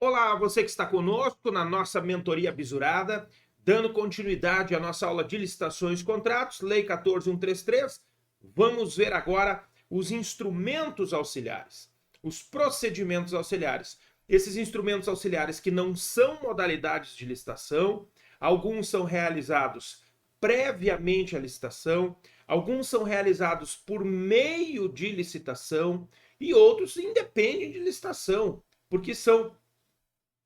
Olá, você que está conosco na nossa mentoria bisurada, dando continuidade à nossa aula de licitações e contratos, Lei 14.133. Vamos ver agora os instrumentos auxiliares, os procedimentos auxiliares. Esses instrumentos auxiliares que não são modalidades de licitação, alguns são realizados previamente à licitação, alguns são realizados por meio de licitação e outros independem de licitação, porque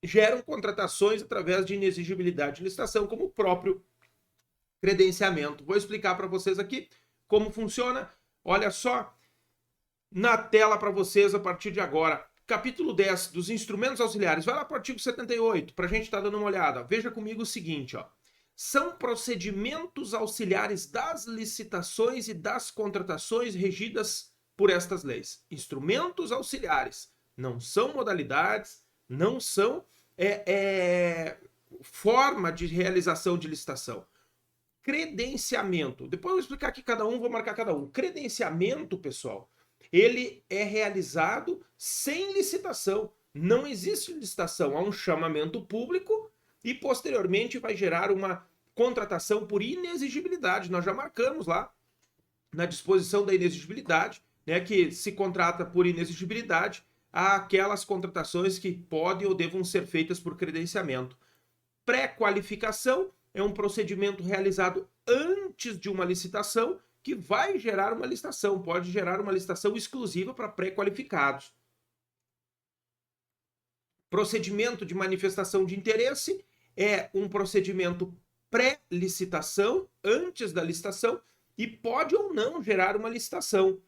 geram contratações através de inexigibilidade de licitação, como o próprio credenciamento. Vou explicar para vocês aqui como funciona. Olha só na tela para vocês a partir de agora. Capítulo 10 dos instrumentos auxiliares. Vai lá para o artigo 78 para a gente estar dando uma olhada. Veja comigo o seguinte, ó. São procedimentos auxiliares das licitações e das contratações regidas por estas leis. Instrumentos auxiliares. Não são modalidades, não são forma de realização de licitação. Credenciamento. Depois eu vou explicar aqui cada um, vou marcar cada um. Credenciamento, pessoal, ele é realizado sem licitação. Não existe licitação. Há um chamamento público e posteriormente vai gerar uma contratação por inexigibilidade. Nós já marcamos lá na disposição da inexigibilidade, né, que se contrata por inexigibilidade aquelas contratações que podem ou devam ser feitas por credenciamento. Pré-qualificação é um procedimento realizado antes de uma licitação que vai gerar uma licitação, pode gerar uma licitação exclusiva para pré-qualificados. Procedimento de manifestação de interesse é um procedimento pré-licitação, antes da licitação, e pode ou não gerar uma licitação.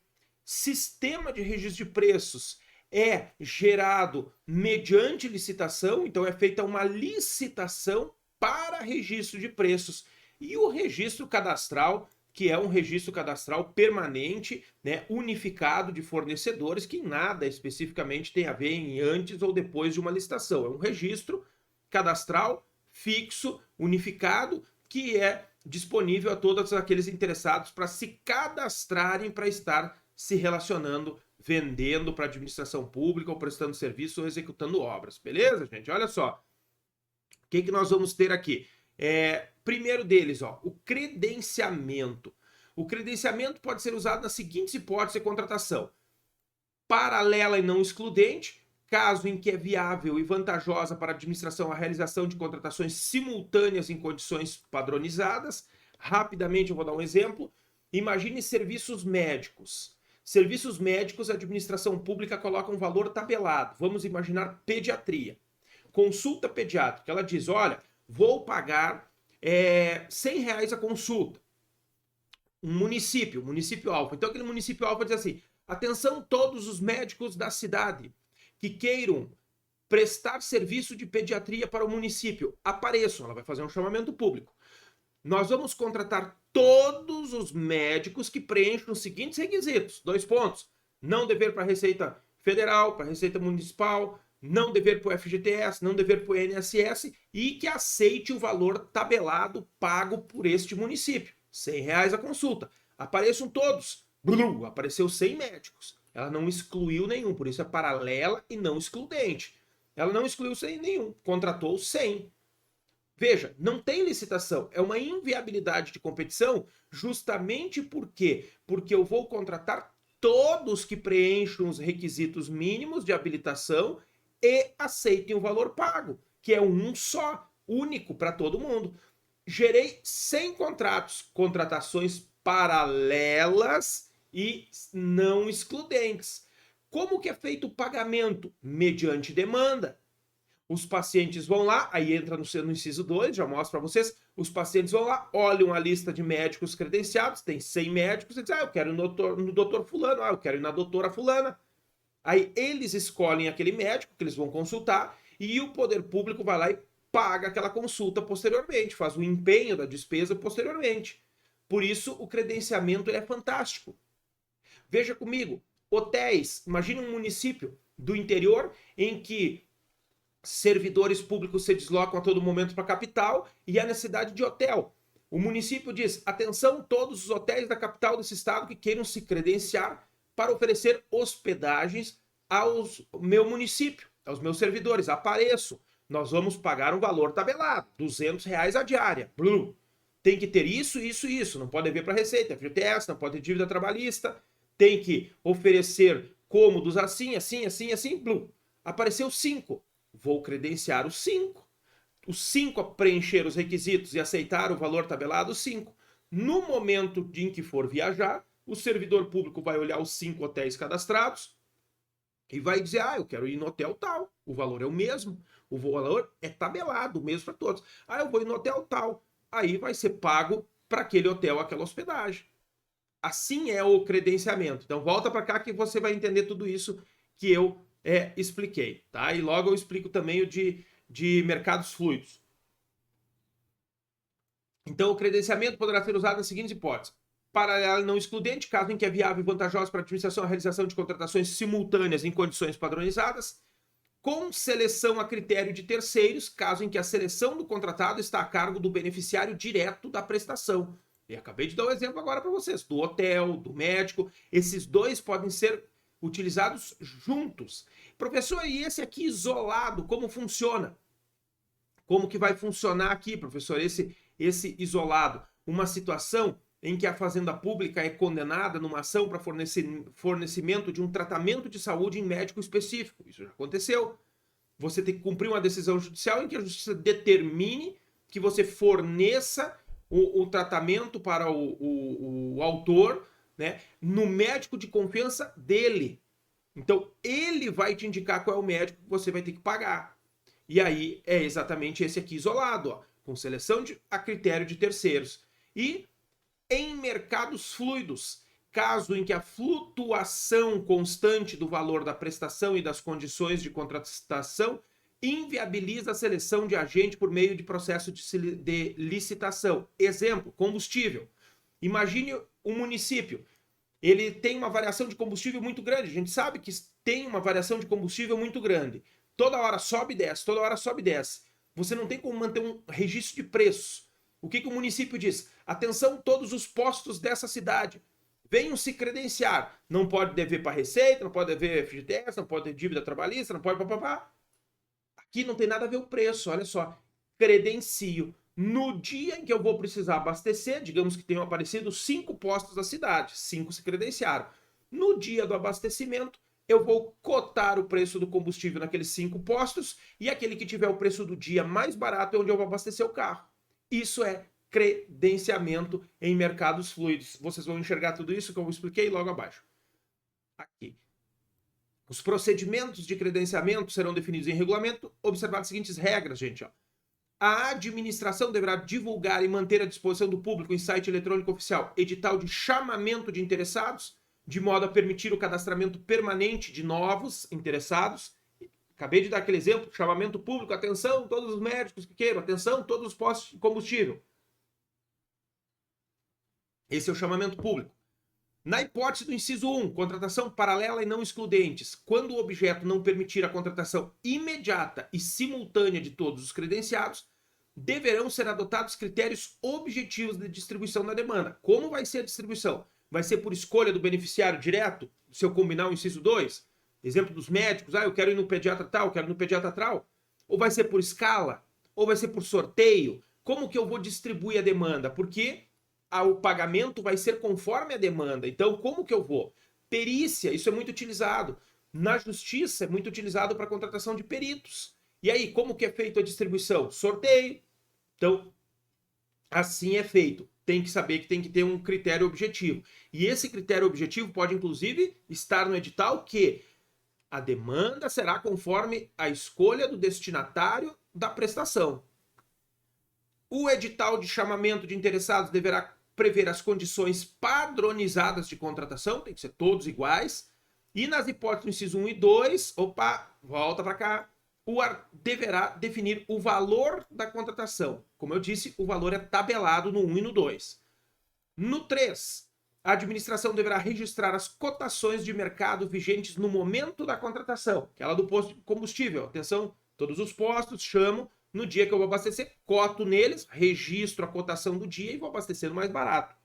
Sistema de registro de preços é gerado mediante licitação, então é feita uma licitação para registro de preços. E o registro cadastral, que é um registro cadastral permanente, né, unificado de fornecedores, que nada especificamente tem a ver em antes ou depois de uma licitação. É um registro cadastral fixo, unificado, que é disponível a todos aqueles interessados para se cadastrarem para estar se relacionando, vendendo para administração pública ou prestando serviço ou executando obras. Beleza, gente? Olha só. O que nós vamos ter aqui? Primeiro deles, ó, o credenciamento. O credenciamento pode ser usado nas seguintes hipóteses de contratação. Paralela e não excludente, caso em que é viável e vantajosa para a administração a realização de contratações simultâneas em condições padronizadas. Rapidamente eu vou dar um exemplo. Imagine serviços médicos. Serviços médicos, a administração pública coloca um valor tabelado. Vamos imaginar pediatria. Consulta pediátrica. Ela diz, olha, vou pagar R$100 a consulta. Um município alfa. Então aquele município alfa diz assim, atenção todos os médicos da cidade que queiram prestar serviço de pediatria para o município, apareçam. Ela vai fazer um chamamento público. Nós vamos contratar todos os médicos que preenchem os seguintes requisitos. 2 pontos. Não dever para a Receita Federal, para a Receita Municipal, não dever para o FGTS, não dever para o INSS e que aceite o valor tabelado pago por este município. R$100 a consulta. Apareçam todos. Apareceu 100 médicos. Ela não excluiu nenhum, por isso é paralela e não excludente. Ela não excluiu 100 nenhum, contratou 100. Veja, não tem licitação, é uma inviabilidade de competição justamente por quê? Porque eu vou contratar todos que preencham os requisitos mínimos de habilitação e aceitem o valor pago, que é um só, único para todo mundo. Gerei 100 contratos, contratações paralelas e não excludentes. Como que é feito o pagamento? Mediante demanda. Os pacientes vão lá, aí entra no inciso 2, já mostro para vocês, os pacientes vão lá, olham a lista de médicos credenciados, tem 100 médicos, e dizem, eu quero ir no doutor fulano, eu quero ir na doutora fulana. Aí eles escolhem aquele médico que eles vão consultar e o poder público vai lá e paga aquela consulta posteriormente, faz o empenho da despesa posteriormente. Por isso o credenciamento é fantástico. Veja comigo, hotéis, imagine um município do interior em que servidores públicos se deslocam a todo momento para a capital e há necessidade de hotel. O município diz, atenção todos os hotéis da capital desse estado que queiram se credenciar para oferecer hospedagens ao meu município. aos meus servidores, apareço, nós vamos pagar um valor tabelado, R$ 200 a diária. Blum. Tem que ter isso, isso e isso. Não pode dever para Receita, FGTS, não pode ter dívida trabalhista, tem que oferecer cômodos assim, assim, assim, assim. Blum. Apareceu 5. Vou credenciar os 5. Os 5 a preencher os requisitos e aceitar o valor tabelado, 5. No momento em que for viajar, o servidor público vai olhar os 5 hotéis cadastrados e vai dizer, eu quero ir no hotel tal, o valor é o mesmo, o valor é tabelado, o mesmo para todos. Eu vou ir no hotel tal, aí vai ser pago para aquele hotel, aquela hospedagem. Assim é o credenciamento. Então volta para cá que você vai entender tudo isso que eu expliquei, tá? E logo eu explico também o de mercados fluidos. Então o credenciamento poderá ser usado nas seguintes hipóteses. Paralela não excludente, caso em que é viável e vantajoso para a administração a realização de contratações simultâneas em condições padronizadas, com seleção a critério de terceiros, caso em que a seleção do contratado está a cargo do beneficiário direto da prestação. E acabei de dar um exemplo agora para vocês, do hotel, do médico, esses dois podem ser utilizados juntos. Professor, e esse aqui isolado, como funciona? Como que vai funcionar aqui, professor, esse isolado? Uma situação em que a Fazenda Pública é condenada numa ação para fornecimento de um tratamento de saúde em médico específico. Isso já aconteceu. Você tem que cumprir uma decisão judicial em que a justiça determine que você forneça o tratamento para o autor, né, no médico de confiança dele. Então, ele vai te indicar qual é o médico que você vai ter que pagar. E aí é exatamente esse aqui isolado, com seleção a critério de terceiros. E em mercados fluidos, caso em que a flutuação constante do valor da prestação e das condições de contratação inviabiliza a seleção de agente por meio de processo de licitação. Exemplo, combustível. Imagine um município, ele tem uma variação de combustível muito grande, a gente sabe que tem uma variação de combustível muito grande. Toda hora sobe e desce, toda hora sobe e desce. Você não tem como manter um registro de preços. O que o município diz? Atenção, todos os postos dessa cidade, venham se credenciar. Não pode dever para Receita, não pode dever FGTS, não pode ter dívida trabalhista, não pode papapá. Aqui não tem nada a ver o preço, olha só. Credencio. No dia em que eu vou precisar abastecer, digamos que tenham aparecido 5 postos da cidade, 5 se credenciaram. No dia do abastecimento, eu vou cotar o preço do combustível naqueles 5 postos e aquele que tiver o preço do dia mais barato é onde eu vou abastecer o carro. Isso é credenciamento em mercados fluidos. Vocês vão enxergar tudo isso que eu expliquei logo abaixo. Aqui. Os procedimentos de credenciamento serão definidos em regulamento, observar as seguintes regras, gente. A administração deverá divulgar e manter à disposição do público em site eletrônico oficial edital de chamamento de interessados, de modo a permitir o cadastramento permanente de novos interessados. Acabei de dar aquele exemplo, chamamento público, atenção, todos os médicos que queiram, atenção, todos os postos de combustível. Esse é o chamamento público. Na hipótese do inciso 1, contratação paralela e não excludentes, quando o objeto não permitir a contratação imediata e simultânea de todos os credenciados, deverão ser adotados critérios objetivos de distribuição da demanda. Como vai ser a distribuição? Vai ser por escolha do beneficiário direto, se eu combinar o inciso 2? Exemplo dos médicos, eu quero ir no pediatra tal, quero ir no pediatra tal. Ou vai ser por escala? Ou vai ser por sorteio? Como que eu vou distribuir a demanda? Porque o pagamento vai ser conforme a demanda. Então, como que eu vou? Perícia, isso é muito utilizado. Na justiça, é muito utilizado para contratação de peritos. E aí, como que é feito a distribuição? Sorteio. Então, assim é feito. Tem que saber que tem que ter um critério objetivo. E esse critério objetivo pode, inclusive, estar no edital que a demanda será conforme a escolha do destinatário da prestação. O edital de chamamento de interessados deverá prever as condições padronizadas de contratação, tem que ser todos iguais. E nas hipóteses do inciso 1 e 2, volta para cá, o deverá definir o valor da contratação. Como eu disse, o valor é tabelado no 1 e no 2. No 3, a administração deverá registrar as cotações de mercado vigentes no momento da contratação, aquela do posto de combustível. Atenção, todos os postos, chamo, no dia que eu vou abastecer, coto neles, registro a cotação do dia e vou abastecer no mais barato.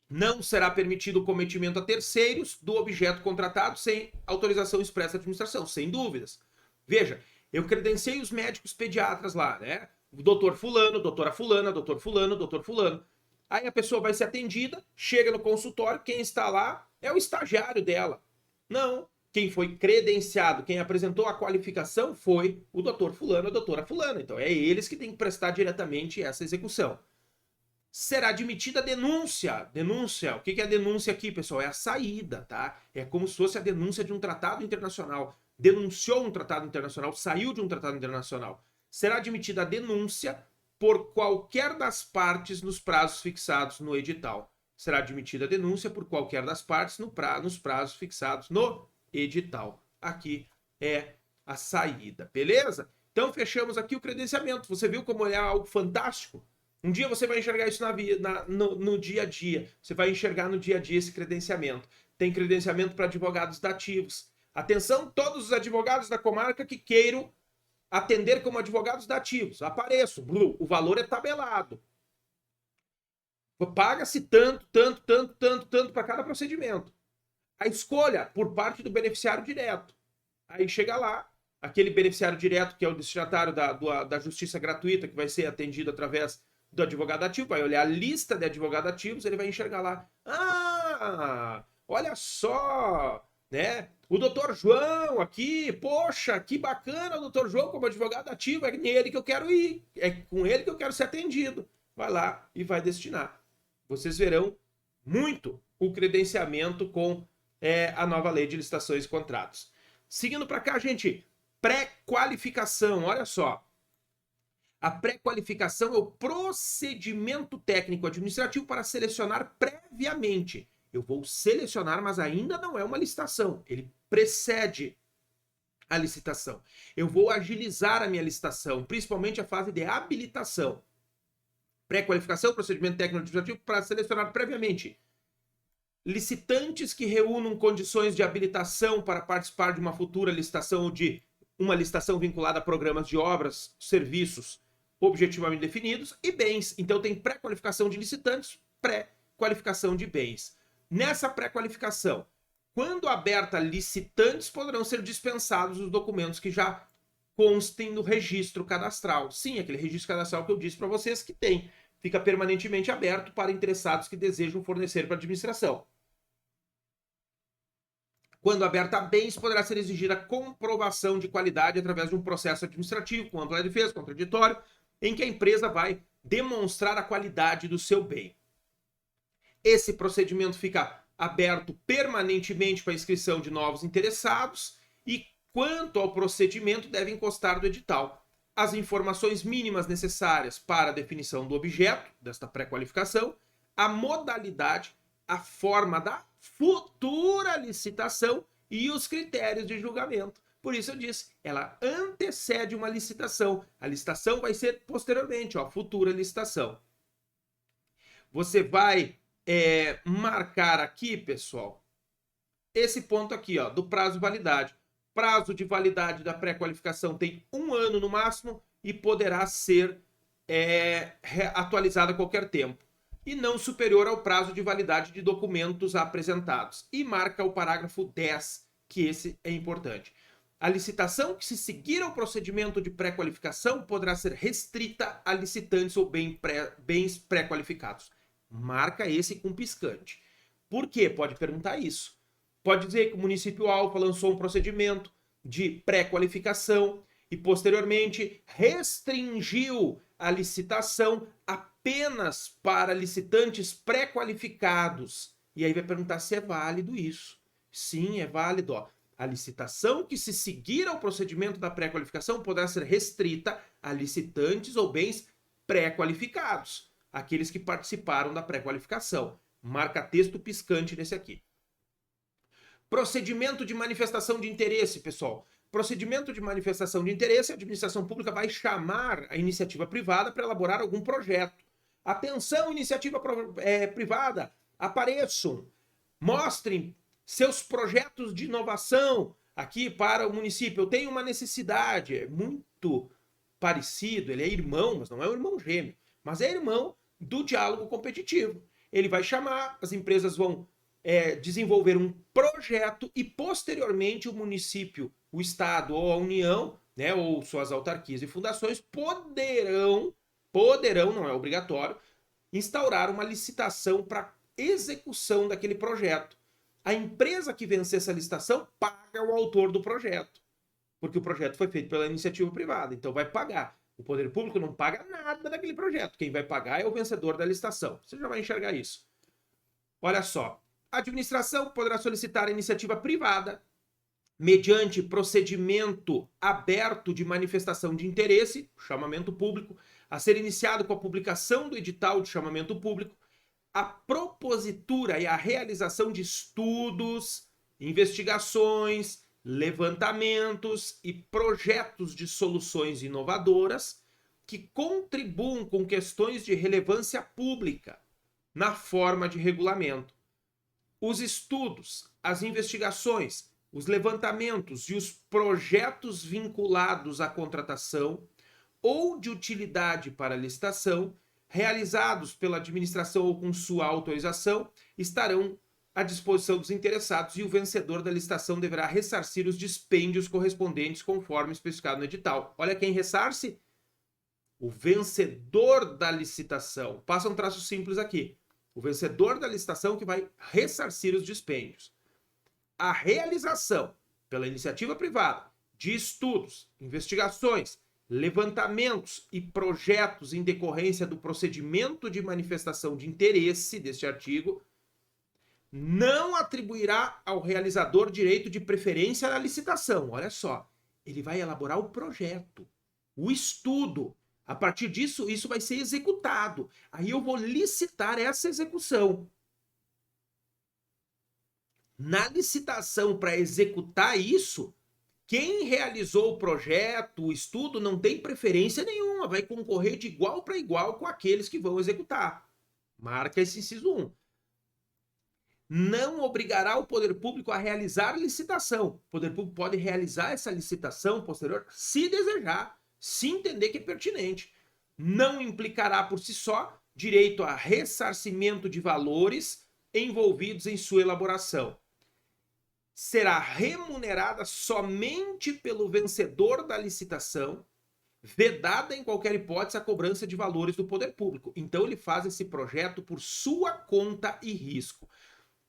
Não será permitido o cometimento a terceiros do objeto contratado sem autorização expressa da administração, sem dúvidas. Veja, eu credenciei os médicos pediatras lá, né? O doutor fulano, doutora fulana, doutor fulano, doutor fulano. Aí a pessoa vai ser atendida, chega no consultório, quem está lá é o estagiário dela. Não, quem foi credenciado, quem apresentou a qualificação foi o doutor fulano, a doutora fulana. Então é eles que têm que prestar diretamente essa execução. Será admitida a denúncia. Denúncia, o que é a denúncia aqui, pessoal? É a saída, tá? É como se fosse a denúncia de um tratado internacional. Denunciou um tratado internacional, saiu de um tratado internacional. Será admitida a denúncia por qualquer das partes nos prazos fixados no edital. Será admitida a denúncia por qualquer das partes nos prazos fixados no edital. Aqui é a saída, beleza? Então fechamos aqui o credenciamento. Você viu como é algo fantástico? Um dia você vai enxergar isso no dia a dia. Você vai enxergar no dia a dia esse credenciamento. Tem credenciamento para advogados dativos. Atenção, todos os advogados da comarca que queiram atender como advogados dativos. Apareço. O valor é tabelado. Paga-se tanto para cada procedimento. A escolha por parte do beneficiário direto. Aí chega lá, aquele beneficiário direto que é o destinatário da justiça gratuita, que vai ser atendido através do advogado ativo, vai olhar a lista de advogados ativos, ele vai enxergar lá. Ah, olha só, né? O doutor João aqui, poxa, que bacana o doutor João como advogado ativo, é nele que eu quero ir, é com ele que eu quero ser atendido. Vai lá e vai destinar. Vocês verão muito o credenciamento com a nova lei de licitações e contratos. Seguindo para cá, gente, pré-qualificação, olha só. A pré-qualificação é o procedimento técnico administrativo para selecionar previamente. Eu vou selecionar, mas ainda não é uma licitação. Ele precede a licitação. Eu vou agilizar a minha licitação, principalmente a fase de habilitação. Pré-qualificação, procedimento técnico administrativo para selecionar previamente licitantes que reúnam condições de habilitação para participar de uma futura licitação ou de uma licitação vinculada a programas de obras, serviços objetivamente definidos e bens. Então tem pré-qualificação de licitantes, pré-qualificação de bens. Nessa pré-qualificação, quando aberta licitantes, poderão ser dispensados os documentos que já constem no registro cadastral. Sim, aquele registro cadastral que eu disse para vocês que tem. Fica permanentemente aberto para interessados que desejam fornecer para a administração. Quando aberta a bens, poderá ser exigida comprovação de qualidade através de um processo administrativo, com ampla defesa, contraditório, em que a empresa vai demonstrar a qualidade do seu bem. Esse procedimento fica aberto permanentemente para a inscrição de novos interessados e, quanto ao procedimento, deve constar do edital as informações mínimas necessárias para a definição do objeto desta pré-qualificação, a modalidade, a forma da futura licitação e os critérios de julgamento. Por isso eu disse, ela antecede uma licitação. A licitação vai ser posteriormente, ó, futura licitação. Você vai marcar aqui, pessoal, esse ponto aqui, ó, do prazo de validade. Prazo de validade da pré-qualificação tem 1 ano no máximo e poderá ser atualizado a qualquer tempo. E não superior ao prazo de validade de documentos apresentados. E marca o parágrafo 10, que esse é importante. A licitação que se seguir ao procedimento de pré-qualificação poderá ser restrita a licitantes ou bens pré-qualificados. Marca esse com piscante. Por quê? Pode perguntar isso. Pode dizer que o município Alfa lançou um procedimento de pré-qualificação e posteriormente restringiu a licitação apenas para licitantes pré-qualificados. E aí vai perguntar se é válido isso. Sim, é válido. Ó. A licitação que se seguir ao procedimento da pré-qualificação poderá ser restrita a licitantes ou bens pré-qualificados, aqueles que participaram da pré-qualificação. Marca texto piscante nesse aqui. Procedimento de manifestação de interesse, pessoal. Procedimento de manifestação de interesse, a administração pública vai chamar a iniciativa privada para elaborar algum projeto. Atenção, iniciativa privada, apareçam, mostrem seus projetos de inovação aqui para o município. Eu tenho uma necessidade, é muito parecido, ele é irmão, mas não é um irmão gêmeo, mas é irmão do diálogo competitivo. Ele vai chamar, as empresas vão desenvolver um projeto e, posteriormente, o município, o estado ou a União, né, ou suas autarquias e fundações poderão, não é obrigatório, instaurar uma licitação para execução daquele projeto. A empresa que vencer essa licitação paga o autor do projeto, porque o projeto foi feito pela iniciativa privada, então vai pagar. O poder público não paga nada daquele projeto. Quem vai pagar é o vencedor da licitação. Você já vai enxergar isso. Olha só. A administração poderá solicitar a iniciativa privada mediante procedimento aberto de manifestação de interesse, chamamento público, a ser iniciado com a publicação do edital de chamamento público, a propositura e a realização de estudos, investigações, levantamentos e projetos de soluções inovadoras que contribuam com questões de relevância pública na forma de regulamento. Os estudos, as investigações, os levantamentos e os projetos vinculados à contratação ou de utilidade para licitação, realizados pela administração ou com sua autorização, estarão à disposição dos interessados e o vencedor da licitação deverá ressarcir os dispêndios correspondentes conforme especificado no edital. Olha quem ressarce? O vencedor da licitação. Passa um traço simples aqui. O vencedor da licitação que vai ressarcir os dispêndios. A realização pela iniciativa privada de estudos, investigações, levantamentos e projetos em decorrência do procedimento de manifestação de interesse deste artigo não atribuirá ao realizador direito de preferência na licitação. Olha só, ele vai elaborar o projeto, o estudo. A partir disso, isso vai ser executado. Aí eu vou licitar essa execução. Na licitação para executar isso, quem realizou o projeto, o estudo, não tem preferência nenhuma, vai concorrer de igual para igual com aqueles que vão executar. Marca esse inciso 1. Não obrigará o poder público a realizar licitação. O poder público pode realizar essa licitação posterior, se desejar, se entender que é pertinente. Não implicará por si só direito a ressarcimento de valores envolvidos em sua elaboração. Será remunerada somente pelo vencedor da licitação, vedada em qualquer hipótese a cobrança de valores do poder público. Então ele faz esse projeto por sua conta e risco.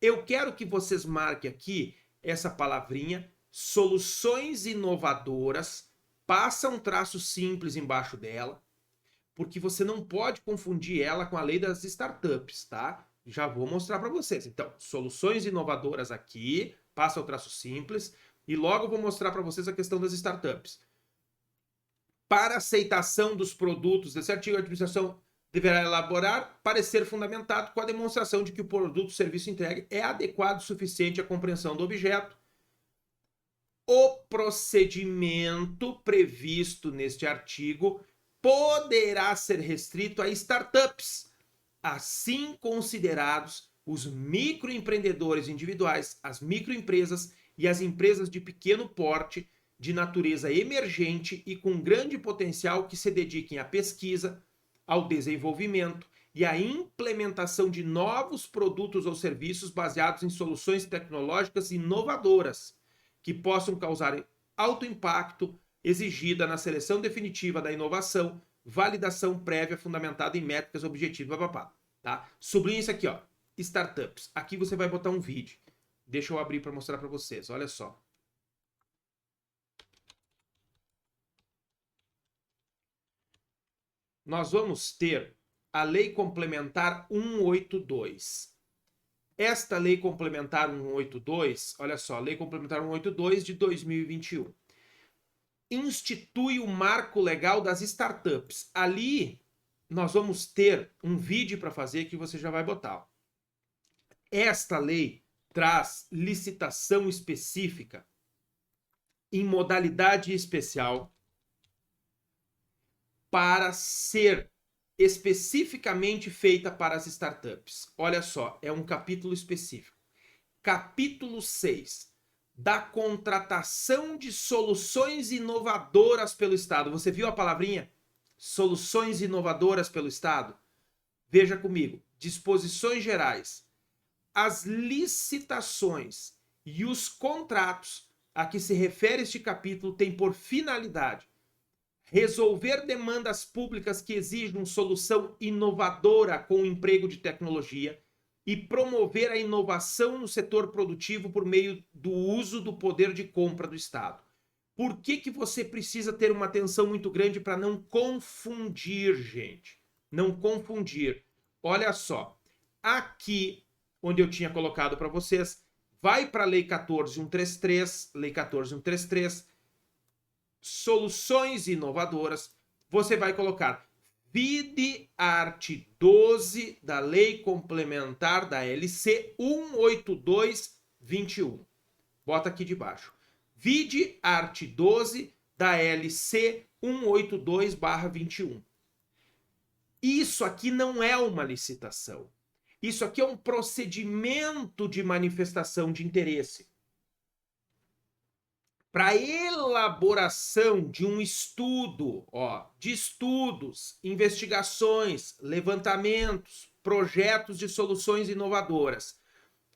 Eu quero que vocês marquem aqui essa palavrinha, soluções inovadoras, passa um traço simples embaixo dela, porque você não pode confundir ela com a lei das startups, tá? Já vou mostrar para vocês. Então, soluções inovadoras aqui, passa o traço simples, e logo vou mostrar para vocês a questão das startups. Para aceitação dos produtos desse artigo, a administração deverá elaborar parecer fundamentado com a demonstração de que o produto ou serviço entregue é adequado o suficiente à compreensão do objeto. O procedimento previsto neste artigo poderá ser restrito a startups, assim considerados os microempreendedores individuais, as microempresas e as empresas de pequeno porte, de natureza emergente e com grande potencial que se dediquem à pesquisa, ao desenvolvimento e à implementação de novos produtos ou serviços baseados em soluções tecnológicas inovadoras, que possam causar alto impacto exigida na seleção definitiva da inovação, validação prévia fundamentada em métricas objetivas, tá? Sublinha isso aqui, ó, startups. Aqui você vai botar um vídeo. Deixa eu abrir para mostrar para vocês, olha só. Nós vamos ter a Lei Complementar 182. Esta Lei Complementar 182, olha só, Lei Complementar 182 de 2021, institui o marco legal das startups. Ali nós vamos ter um vídeo para fazer que você já vai botar. Esta lei traz licitação específica em modalidade especial para ser especificamente feita para as startups. Olha só, é um capítulo específico. Capítulo 6, da contratação de soluções inovadoras pelo Estado. Você viu a palavrinha? Soluções inovadoras pelo Estado? Veja comigo. disposições gerais, as licitações e os contratos a que se refere este capítulo têm por finalidade resolver demandas públicas que exijam solução inovadora com o emprego de tecnologia e promover a inovação no setor produtivo por meio do uso do poder de compra do Estado. Por que você precisa ter uma atenção muito grande para não confundir, gente? Não confundir. Olha só, aqui onde eu tinha colocado para vocês, vai para a Lei 14.133, Lei 14.133, soluções inovadoras, você vai colocar vide art. 12 da Lei Complementar da LC 182/21. Bota aqui debaixo. Vide art. 12 da LC 182/21. Isso aqui não é uma licitação. Isso aqui é um procedimento de manifestação de interesse. Para elaboração de um estudo, de estudos, investigações, levantamentos, projetos de soluções inovadoras,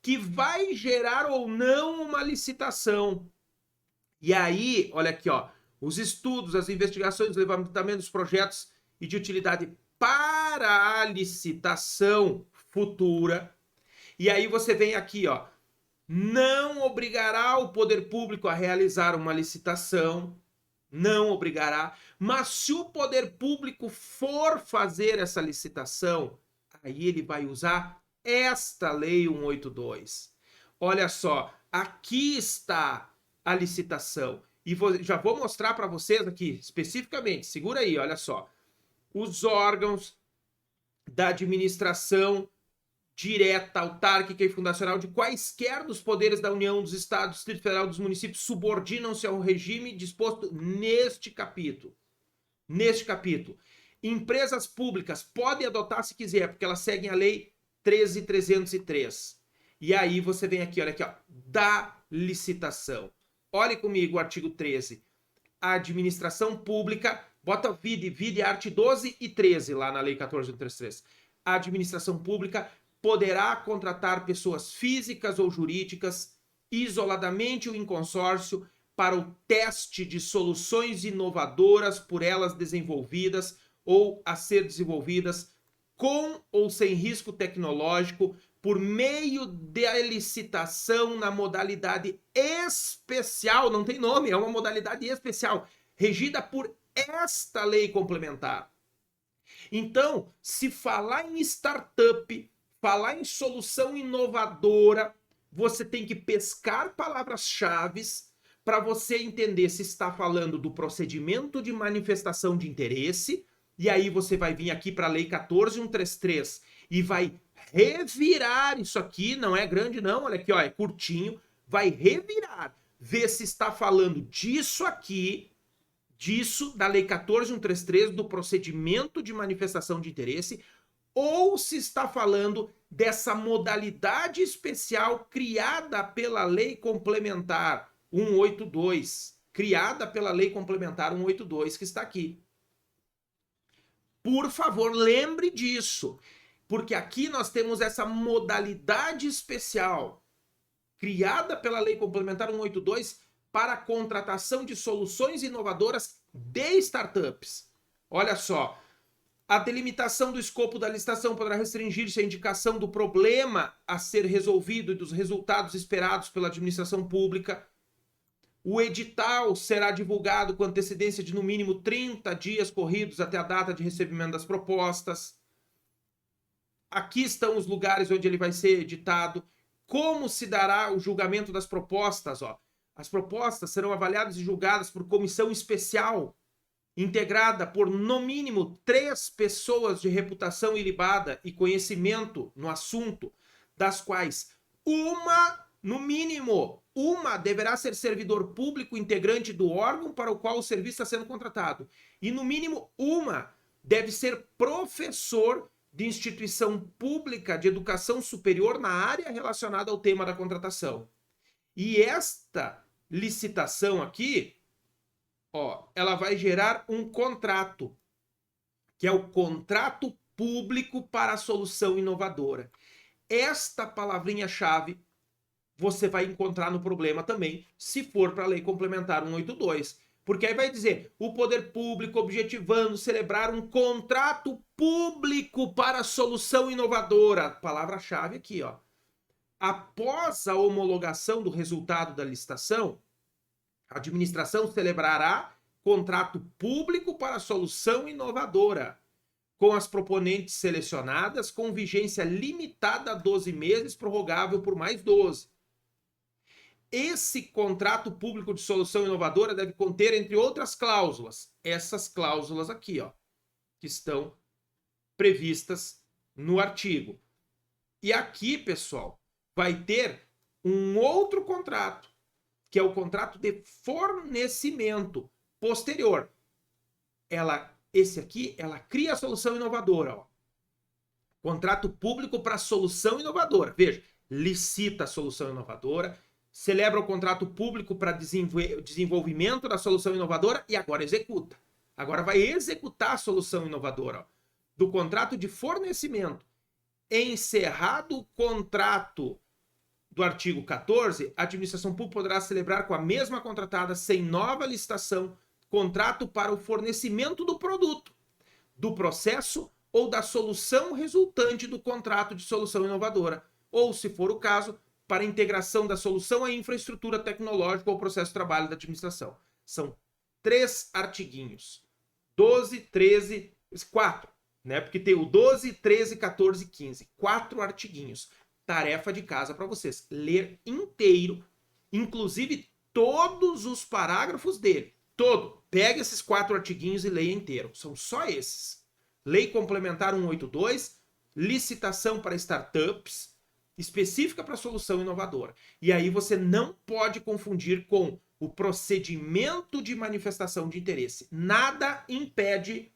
que vai gerar ou não uma licitação. E aí, olha aqui, os estudos, as investigações, os levantamentos, projetos e de utilidade para a licitação futura. E aí você vem aqui, não obrigará o poder público a realizar uma licitação, não obrigará, mas se o poder público for fazer essa licitação, aí ele vai usar esta Lei 182. Olha só, aqui está a licitação. E já vou mostrar para vocês aqui, especificamente, segura aí, olha só. Os órgãos da administração direta, autárquica e fundacional de quaisquer dos poderes da União, dos Estados, do Distrito Federal, dos municípios subordinam-se ao regime disposto neste capítulo. Neste capítulo. Empresas públicas podem adotar se quiser, porque elas seguem a Lei 13.303. E aí você vem aqui, olha aqui, da licitação. Olhe comigo o artigo 13. A administração pública, bota vide art. 12 e 13 lá na Lei 14.133. A administração pública poderá contratar pessoas físicas ou jurídicas, isoladamente ou em consórcio, para o teste de soluções inovadoras por elas desenvolvidas ou a ser desenvolvidas com ou sem risco tecnológico, por meio de licitação na modalidade especial, não tem nome, é uma modalidade especial, regida por esta lei complementar. Então, se falar em startup, falar em solução inovadora, você tem que pescar palavras-chave para você entender se está falando do procedimento de manifestação de interesse, e aí você vai vir aqui para a Lei 14.133 e vai revirar isso aqui, não é grande não, olha aqui, é curtinho, vai revirar, ver se está falando disso aqui, disso, da Lei 14.133, do procedimento de manifestação de interesse, ou se está falando dessa modalidade especial criada pela Lei Complementar 182, criada pela Lei Complementar 182, que está aqui. Por favor, lembre disso, porque aqui nós temos essa modalidade especial criada pela Lei Complementar 182 para a contratação de soluções inovadoras de startups. Olha só, a delimitação do escopo da licitação poderá restringir-se à indicação do problema a ser resolvido e dos resultados esperados pela administração pública. O edital será divulgado com antecedência de no mínimo 30 dias corridos até a data de recebimento das propostas. Aqui estão os lugares onde ele vai ser editado. Como se dará o julgamento das propostas? As propostas serão avaliadas e julgadas por comissão especial, integrada por, no mínimo, 3 pessoas de reputação ilibada e conhecimento no assunto, das quais no mínimo, uma deverá ser servidor público integrante do órgão para o qual o serviço está sendo contratado. E, no mínimo, uma deve ser professor de instituição pública de educação superior na área relacionada ao tema da contratação. E esta licitação aqui, ela vai gerar um contrato, que é o contrato público para a solução inovadora. Esta palavrinha-chave você vai encontrar no problema também, se for para a Lei Complementar 182. Porque aí vai dizer, o poder público objetivando celebrar um contrato público para a solução inovadora. Palavra-chave aqui, ó. Após a homologação do resultado da licitação, a administração celebrará contrato público para a solução inovadora, com as proponentes selecionadas, com vigência limitada a 12 meses, prorrogável por mais 12. Esse contrato público de solução inovadora deve conter, entre outras cláusulas, essas cláusulas aqui, ó, que estão previstas no artigo. E aqui, pessoal, vai ter um outro contrato, que é o contrato de fornecimento posterior. Esse aqui, ela cria a solução inovadora, ó. Contrato público para solução inovadora. Veja, licita a solução inovadora, celebra o contrato público para desenvolvimento da solução inovadora e agora executa. Agora vai executar a solução inovadora, ó, do contrato de fornecimento. Encerrado o contrato do artigo 14, a administração pública poderá celebrar com a mesma contratada, sem nova licitação, contrato para o fornecimento do produto, do processo ou da solução resultante do contrato de solução inovadora, ou, se for o caso, para a integração da solução à infraestrutura tecnológica ou processo de trabalho da administração. São 3 artiguinhos. 12, 13, 4, né? Porque tem o 12, 13, 14 e 15. 4 artiguinhos. Tarefa de casa para vocês. Ler inteiro, inclusive todos os parágrafos dele. Todo. Pega esses 4 artiguinhos e leia inteiro. São só esses. Lei Complementar 182, licitação para startups, específica para solução inovadora. E aí você não pode confundir com o procedimento de manifestação de interesse. Nada impede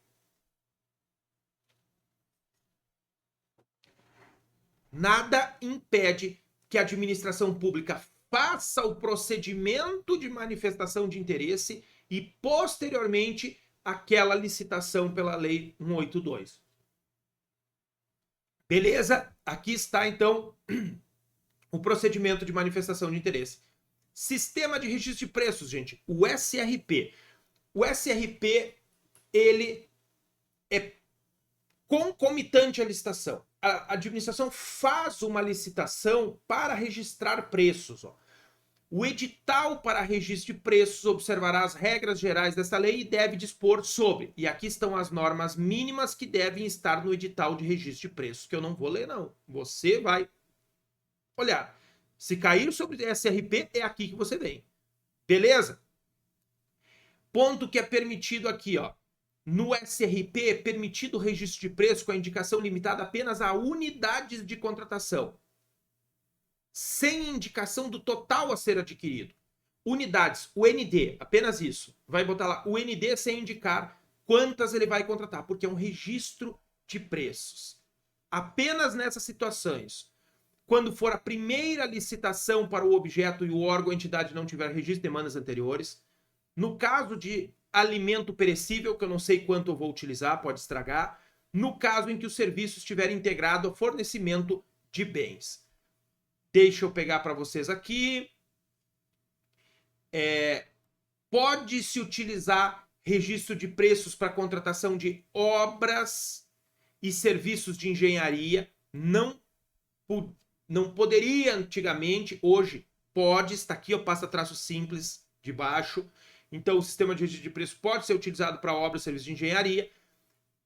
que a administração pública faça o procedimento de manifestação de interesse e, posteriormente, aquela licitação pela Lei 182. Beleza? Aqui está, então, o procedimento de manifestação de interesse. Sistema de registro de preços, gente. O SRP. O SRP, ele é concomitante à licitação. A administração faz uma licitação para registrar preços, ó. O edital para registro de preços observará as regras gerais desta lei e deve dispor sobre. E aqui estão as normas mínimas que devem estar no edital de registro de preços, que eu não vou ler, não. Você vai olhar. Se cair sobre SRP, é aqui que você vem. Beleza? Ponto que é permitido aqui, ó. No SRP é permitido o registro de preços com a indicação limitada apenas a unidades de contratação, sem indicação do total a ser adquirido. Unidades, o ND, apenas isso. Vai botar lá o ND sem indicar quantas ele vai contratar, porque é um registro de preços. Apenas nessas situações, quando for a primeira licitação para o objeto e o órgão ou entidade não tiver registro de demandas anteriores, no caso de alimento perecível, que eu não sei quanto eu vou utilizar, pode estragar, no caso em que o serviço estiver integrado ao fornecimento de bens. Deixa eu pegar para vocês aqui. Pode-se utilizar registro de preços para contratação de obras e serviços de engenharia. Não poderia antigamente, hoje pode, está aqui, eu passo a traço simples de baixo. Então, o sistema de registro de preços pode ser utilizado para obras e serviços de engenharia.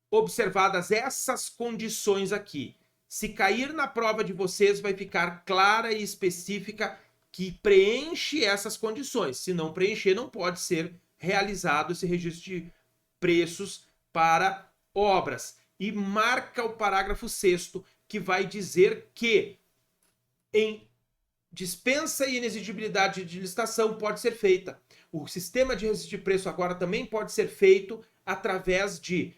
Observadas essas condições aqui, se cair na prova de vocês, vai ficar clara e específica que preenche essas condições. Se não preencher, não pode ser realizado esse registro de preços para obras. E marca o parágrafo 6º, que vai dizer que em dispensa e inexigibilidade de licitação pode ser feita. O sistema de registro de preço agora também pode ser feito através de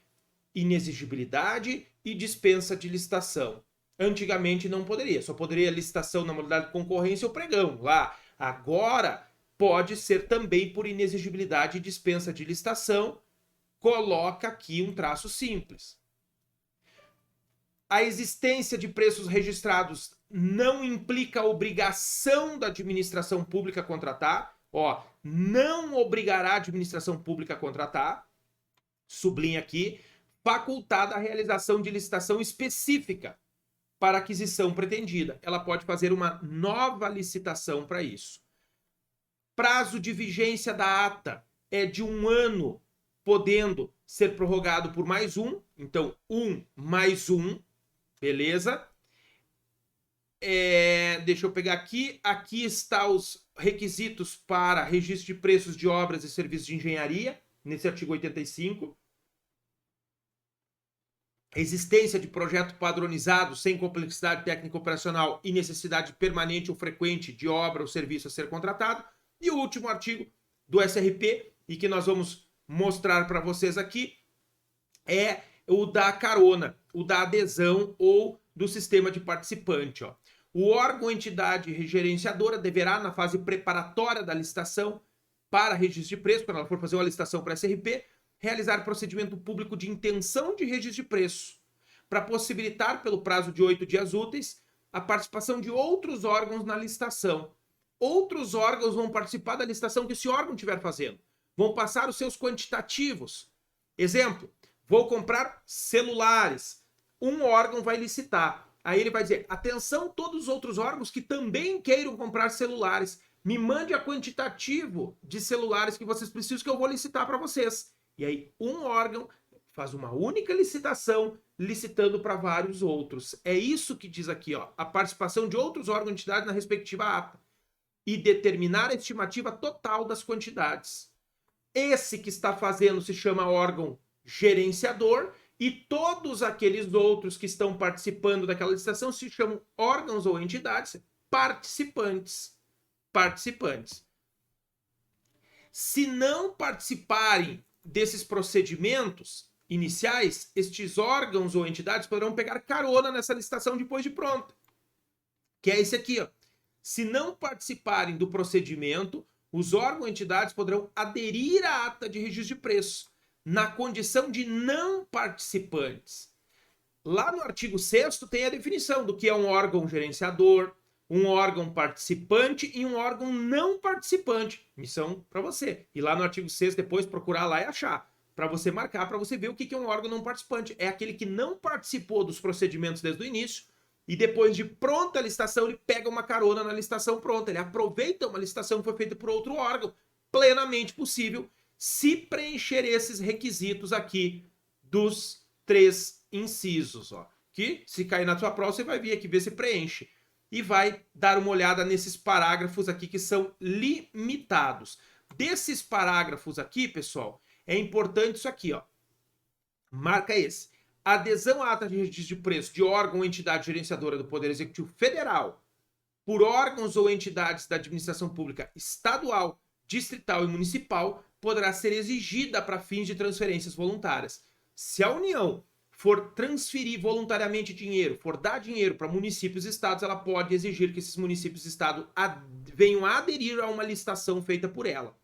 inexigibilidade e dispensa de licitação. Antigamente não poderia, só poderia licitação na modalidade de concorrência ou pregão lá. Agora pode ser também por inexigibilidade e dispensa de licitação. Coloca aqui um traço simples. A existência de preços registrados não implica a obrigação da administração pública a contratar. Ó, não obrigará a administração pública a contratar. Sublinha aqui. Facultada a realização de licitação específica para aquisição pretendida. Ela pode fazer uma nova licitação para isso. Prazo de vigência da ata é de 1 ano, podendo ser prorrogado por mais um. Então, 1 mais 1, beleza? Deixa eu pegar aqui. Aqui está os requisitos para registro de preços de obras e serviços de engenharia, nesse artigo 85. Existência de projeto padronizado, sem complexidade técnica operacional e necessidade permanente ou frequente de obra ou serviço a ser contratado. E o último artigo do SRP, e que nós vamos mostrar para vocês aqui, é o da carona, o da adesão ou do sistema de participante. Ó. O órgão ou entidade gerenciadora deverá, na fase preparatória da licitação para registro de preço, quando ela for fazer uma licitação para SRP, realizar procedimento público de intenção de registro de preço, para possibilitar, pelo prazo de 8 dias úteis, a participação de outros órgãos na licitação. Outros órgãos vão participar da licitação que esse órgão estiver fazendo. Vão passar os seus quantitativos. Exemplo, vou comprar celulares. Um órgão vai licitar. Aí ele vai dizer, atenção todos os outros órgãos que também queiram comprar celulares. Me mande a quantitativo de celulares que vocês precisam que eu vou licitar para vocês. E aí um órgão faz uma única licitação, licitando para vários outros. É isso que diz aqui, ó, a participação de outros órgãos e entidades na respectiva ata. E determinar a estimativa total das quantidades. Esse que está fazendo se chama órgão gerenciador e todos aqueles outros que estão participando daquela licitação se chamam órgãos ou entidades participantes. Participantes. Se não participarem desses procedimentos iniciais, estes órgãos ou entidades poderão pegar carona nessa licitação depois de pronta. Que é esse aqui, ó. Se não participarem do procedimento, os órgãos ou entidades poderão aderir à ata de registro de preço, na condição de não participantes. Lá no artigo 6º tem a definição do que é um órgão gerenciador, um órgão participante e um órgão não participante. Missão para você. E lá no artigo 6º, depois procurar lá e achar. Para você marcar, para você ver o que é um órgão não participante. É aquele que não participou dos procedimentos desde o início, e depois de pronta a licitação, ele pega uma carona na licitação pronta. Ele aproveita uma licitação que foi feita por outro órgão. Plenamente possível, se preencher esses requisitos aqui dos 3 incisos. Ó. Que, se cair na sua prova, você vai vir aqui ver se preenche. E vai dar uma olhada nesses parágrafos aqui que são limitados. Desses parágrafos aqui, pessoal, é importante isso aqui. Ó. Marca esse. Adesão à ata de registro de preço de órgão ou entidade gerenciadora do Poder Executivo Federal por órgãos ou entidades da administração pública estadual, distrital e municipal poderá ser exigida para fins de transferências voluntárias. Se a União for transferir voluntariamente dinheiro, for dar dinheiro para municípios e estados, ela pode exigir que esses municípios e estados venham a aderir a uma licitação feita por ela.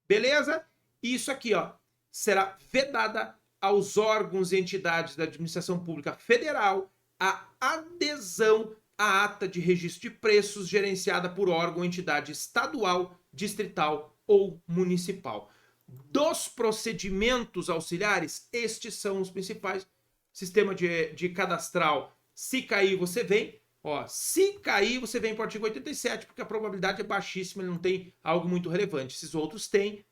Beleza? Isso aqui, ó, será vedada aos órgãos e entidades da administração pública federal a adesão à ata de registro de preços gerenciada por órgão ou entidade estadual, distrital ou municipal. Dos procedimentos auxiliares, estes são os principais. Sistema de cadastral, se cair você vem. Ó, se cair você vem para o artigo 87, porque a probabilidade é baixíssima, ele não tem algo muito relevante. Esses outros têm,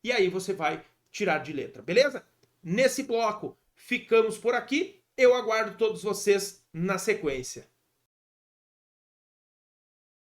e aí você vai tirar de letra, beleza? Nesse bloco, ficamos por aqui. Eu aguardo todos vocês na sequência.